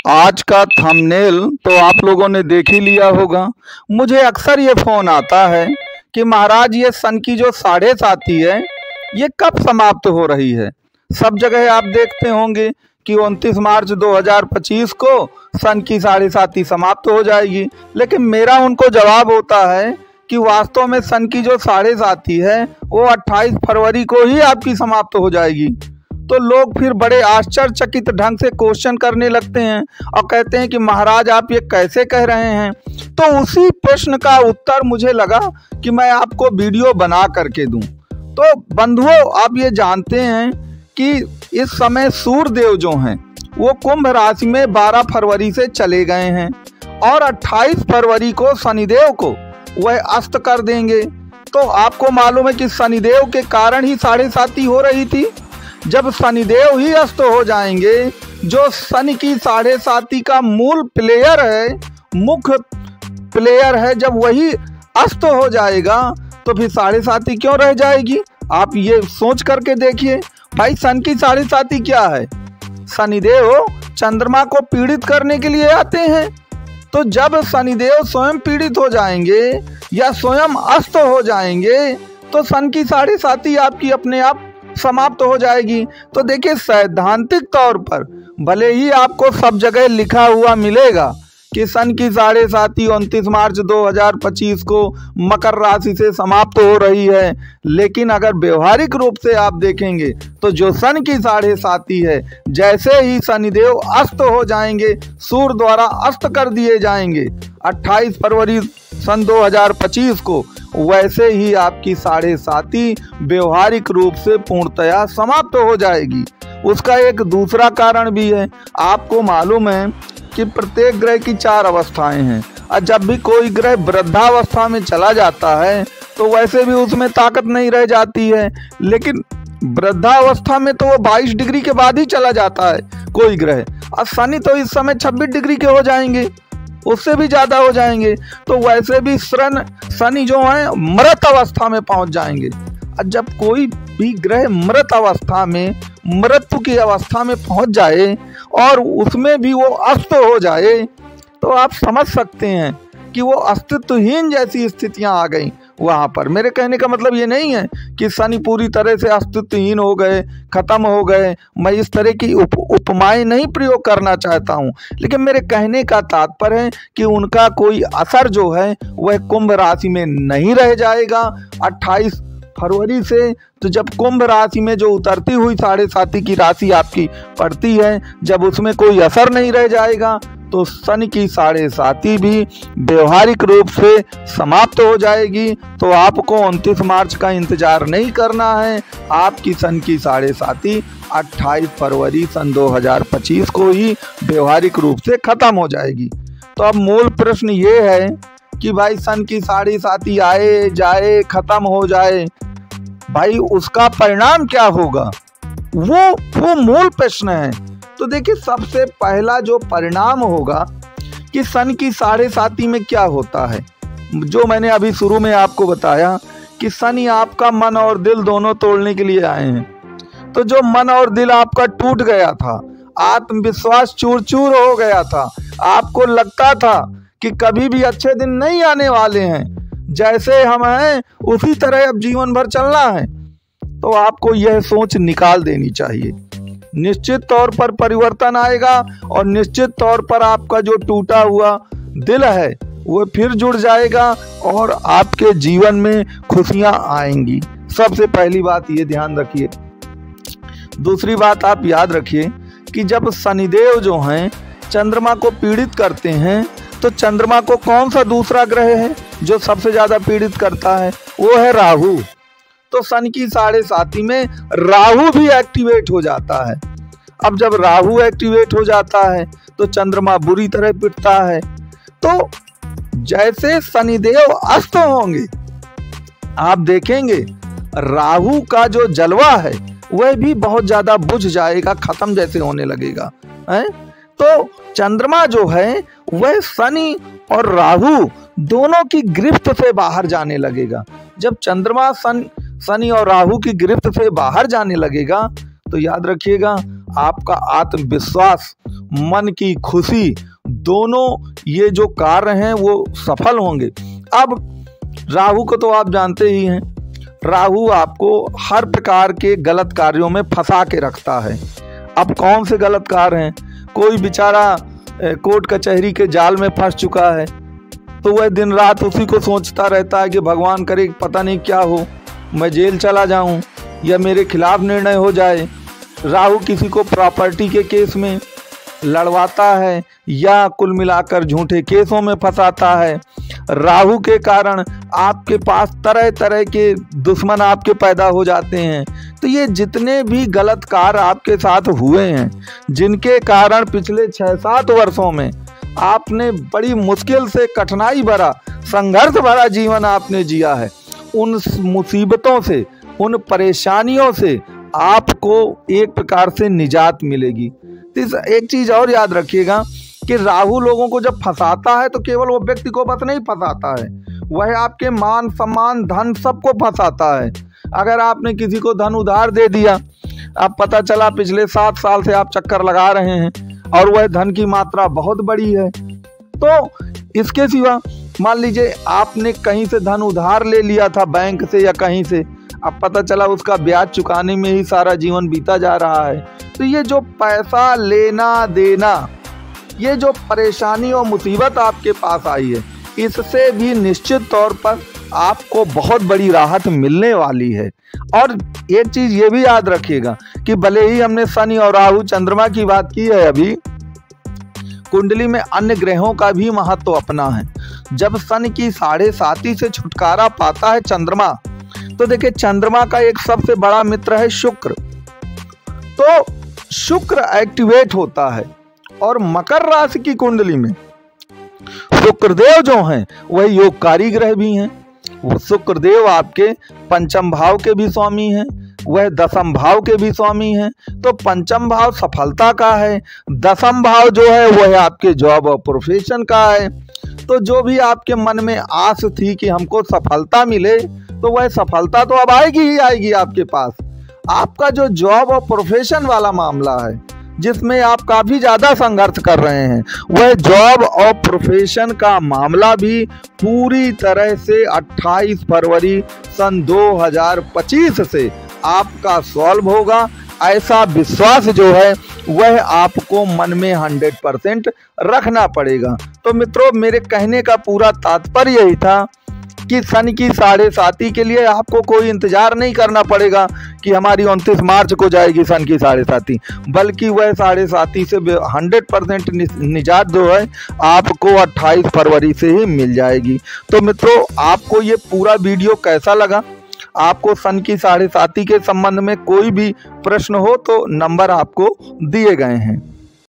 आज का थंबनेल तो आप लोगों ने देख ही लिया होगा। मुझे अक्सर ये फ़ोन आता है कि महाराज ये सन की जो 7.5 है ये कब समाप्त हो रही है। सब जगह आप देखते होंगे कि 29 मार्च 2025 को सन की 7.5 समाप्त हो जाएगी, लेकिन मेरा उनको जवाब होता है कि वास्तव में सन की जो 7.5 है वो 28 फरवरी को ही आपकी समाप्त हो जाएगी। तो लोग फिर बड़े आश्चर्यचकित ढंग से क्वेश्चन करने लगते हैं और कहते हैं कि महाराज आप ये कैसे कह रहे हैं। तो उसी प्रश्न का उत्तर मुझे लगा कि मैं आपको वीडियो बना करके दूं। तो बंधुओं, आप ये जानते हैं कि इस समय सूर्यदेव जो हैं वो कुंभ राशि में 12 फरवरी से चले गए हैं और 28 फरवरी को शनिदेव को वह अस्त कर देंगे। तो आपको मालूम है कि शनिदेव के कारण ही 7.5 हो रही थी। जब शनिदेव ही अस्त हो जाएंगे, जो शनि की 7.5 का मूल प्लेयर है, मुख्य प्लेयर है, जब वही अस्त हो जाएगा तो फिर 7.5 क्यों रह जाएगी। आप ये सोच करके देखिए भाई, सन की 7.5 क्या है। शनिदेव चंद्रमा को पीड़ित करने के लिए आते हैं। तो जब शनिदेव स्वयं पीड़ित हो जाएंगे या स्वयं अस्त हो जाएंगे तो सन की 7.5 आपकी अपने आप समाप्त हो जाएगी। तो देखिए, सैद्धांतिक तौर पर भले ही आपको सब जगह लिखा हुआ मिलेगा कि सन की 7.5 29 मार्च 2025 को मकर राशि से समाप्त हो रही है, लेकिन अगर व्यवहारिक रूप से आप देखेंगे तो जो सन की 7.5 है, जैसे ही शनिदेव अस्त हो जाएंगे, सूर्य द्वारा अस्त कर दिए जाएंगे 28 फरवरी सन 2025 को, वैसे ही आपकी 7.5 व्यवहारिक रूप से पूर्णतया समाप्त हो जाएगी। उसका एक दूसरा कारण भी है। आपको मालूम है कि प्रत्येक ग्रह की 4 अवस्थाएं हैं और जब भी कोई ग्रह वृद्धावस्था में चला जाता है तो वैसे भी उसमें ताकत नहीं रह जाती है, लेकिन वृद्धावस्था में तो वो 22 डिग्री के बाद ही चला जाता है कोई ग्रह। और शनि तो इस समय 26 डिग्री के हो जाएंगे, उससे भी ज़्यादा हो जाएंगे। तो वैसे भी शनि जो है मृत अवस्था में पहुंच जाएंगे। और जब कोई भी ग्रह मृत अवस्था में, मृत्यु की अवस्था में पहुंच जाए और उसमें भी वो अस्त हो जाए, तो आप समझ सकते हैं कि वो अस्तित्वहीन जैसी स्थितियां आ गई वहाँ पर। मेरे कहने का मतलब ये नहीं है कि शनि पूरी तरह से अस्तित्वहीन हो गए, खत्म हो गए। मैं इस तरह की उपमाएं नहीं प्रयोग करना चाहता हूँ, लेकिन मेरे कहने का तात्पर्य है कि उनका कोई असर जो है वह कुंभ राशि में नहीं रह जाएगा 28 फरवरी से। तो जब कुंभ राशि में जो उतरती हुई 7.5 की राशि आपकी पड़ती है, जब उसमें कोई असर नहीं रह जाएगा तो शनि की 7.5 भी व्यवहारिक रूप से समाप्त हो जाएगी। तो आपको 29 मार्च का इंतजार नहीं करना है। आपकी सन की 7.5 28 फरवरी सन 2025 को ही व्यवहारिक रूप से खत्म हो जाएगी। तो अब मूल प्रश्न ये है कि भाई सन की 7.5 आए जाए, खत्म हो जाए, भाई उसका परिणाम क्या होगा, वो मूल प्रश्न है। तो देखिए, सबसे पहला जो परिणाम होगा कि सन की 7.5 में क्या होता है, जो मैंने अभी शुरू में आपको बताया कि शनि आपका मन और दिल दोनों तोड़ने के लिए आए हैं। तो जो मन और दिल आपका टूट गया था, आत्मविश्वास चूर चूर हो गया था, आपको लगता था कि कभी भी अच्छे दिन नहीं आने वाले हैं, जैसे हम हैं उसी तरह अब जीवन भर चलना है, तो आपको यह सोच निकाल देनी चाहिए। निश्चित तौर पर परिवर्तन आएगा और निश्चित तौर पर आपका जो टूटा हुआ दिल है वो फिर जुड़ जाएगा और आपके जीवन में खुशियां आएंगी। सबसे पहली बात ये ध्यान रखिए। दूसरी बात आप याद रखिए कि जब शनिदेव जो हैं चंद्रमा को पीड़ित करते हैं, तो चंद्रमा को कौन सा दूसरा ग्रह है जो सबसे ज्यादा पीड़ित करता है, वो है राहु। तो सन की 7.5 में राहु भी एक्टिवेट हो जाता है। अब जब राहु एक्टिवेट हो जाता है तो चंद्रमा बुरी तरह पिटता है। तो जैसे शनिदेव अस्त होंगे, आप देखेंगे राहु का जो जलवा है वह भी बहुत ज्यादा बुझ जाएगा, खत्म जैसे होने लगेगा है। तो चंद्रमा जो है वह शनि और राहु दोनों की गिरफ्त से बाहर जाने लगेगा। जब चंद्रमा शनि और राहु की गिरफ्त से बाहर जाने लगेगा तो याद रखिएगा आपका आत्मविश्वास मन की खुशी, दोनों ये जो कार्य हैं वो सफल होंगे। अब राहु को तो आप जानते ही हैं, राहु आपको हर प्रकार के गलत कार्यों में फंसा के रखता है। अब कौन से गलत कार्य हैं? कोई बेचारा कोर्ट कचहरी के जाल में फंस चुका है तो वह दिन रात उसी को सोचता रहता है कि भगवान करे पता नहीं क्या हो, मैं जेल चला जाऊं या मेरे खिलाफ निर्णय हो जाए। राहु किसी को प्रॉपर्टी के केस में लड़वाता है या कुल मिलाकर झूठे केसों में फंसाता है। राहु के कारण आपके पास तरह तरह के दुश्मन आपके पैदा हो जाते हैं। तो ये जितने भी गलत कार्य आपके साथ हुए हैं, जिनके कारण पिछले 6-7 वर्षों में आपने बड़ी मुश्किल से कठिनाई भरा, संघर्ष भरा जीवन आपने जिया है, उन मुसीबतों से, उन परेशानियों से आपको एक प्रकार से निजात मिलेगी। तो एक चीज और याद रखिएगा कि राहु लोगों को जब फंसाता है तो केवल वो व्यक्ति को बस नहीं फंसाता है, वह आपके मान सम्मान धन सबको फंसाता है। अगर आपने किसी को धन उधार दे दिया, अब पता चला पिछले 7 साल से आप चक्कर लगा रहे हैं और वह धन की मात्रा बहुत बड़ी है, तो इसके सिवा मान लीजिए आपने कहीं से धन उधार ले लिया था बैंक से या कहीं से, अब पता चला उसका ब्याज चुकाने में ही सारा जीवन बीता जा रहा है। तो ये जो पैसा लेना देना, ये जो परेशानी और मुसीबत आपके पास आई है, इससे भी निश्चित तौर पर आपको बहुत बड़ी राहत मिलने वाली है। और एक चीज ये भी याद रखिएगा कि भले ही हमने शनि और राहु चंद्रमा की बात की है, अभी कुंडली में अन्य ग्रहों का भी महत्व अपना है। जब शनि की 7.5 से छुटकारा पाता है चंद्रमा, तो देखिए चंद्रमा का एक सबसे बड़ा मित्र है शुक्र, तो शुक्र एक्टिवेट होता है और मकर राशि की कुंडली में शुक्रदेव जो हैं वह योगकारी ग्रह भी हैं। वो शुक्रदेव आपके पंचम भाव के भी स्वामी हैं, वह दसम भाव के भी स्वामी हैं। तो पंचम भाव सफलता का है, दसम भाव जो है वह आपके जॉब और प्रोफेशन का है। तो जो भी आपके मन में आस थी कि हमको सफलता मिले, तो वह सफलता तो अब आएगी ही आएगी आपके पास। आपका जो जॉब और प्रोफेशन वाला मामला है, जिसमें आप काफी ज्यादा संघर्ष कर रहे हैं, वह जॉब और प्रोफेशन का मामला भी पूरी तरह से 28 फरवरी सन 2025 से आपका सॉल्व होगा। ऐसा विश्वास जो है वह आपको मन में 100% रखना पड़ेगा। तो मित्रों, मेरे कहने का पूरा तात्पर्य यही था कि शनि की 7.5 के लिए आपको कोई इंतजार नहीं करना पड़ेगा कि हमारी 29 मार्च को जाएगी सन की 7.5, बल्कि वह 7.5 से 100% निजात जो है आपको 28 फरवरी से ही मिल जाएगी। तो मित्रों, आपको ये पूरा वीडियो कैसा लगा? आपको सन की 7.5 के संबंध में कोई भी प्रश्न हो तो नंबर आपको दिए गए हैं।